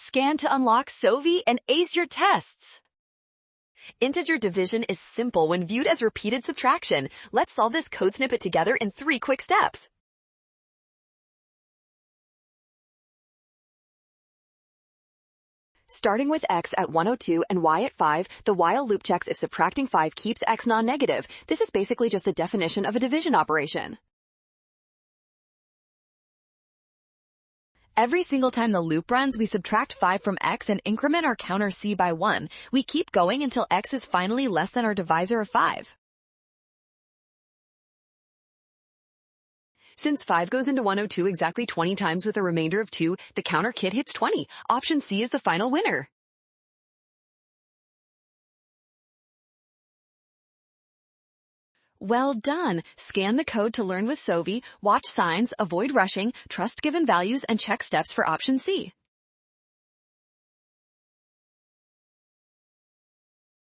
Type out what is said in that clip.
Scan to unlock Sovi and ace your tests. Integer division is simple when viewed as repeated subtraction. Let's solve this code snippet together in 3 quick steps. Starting with x at 102 and y at 5, the while loop checks if subtracting 5 keeps x non-negative. This is basically just the definition of a division operation. Every single time the loop runs, we subtract 5 from x and increment our counter c by 1. We keep going until x is finally less than our divisor of 5. Since 5 goes into 102 exactly 20 times with a remainder of 2, the counter kit hits 20. Option C is the final winner. Well done! Scan the code to learn with Sovi, watch signs, avoid rushing, trust given values, and check steps for option C.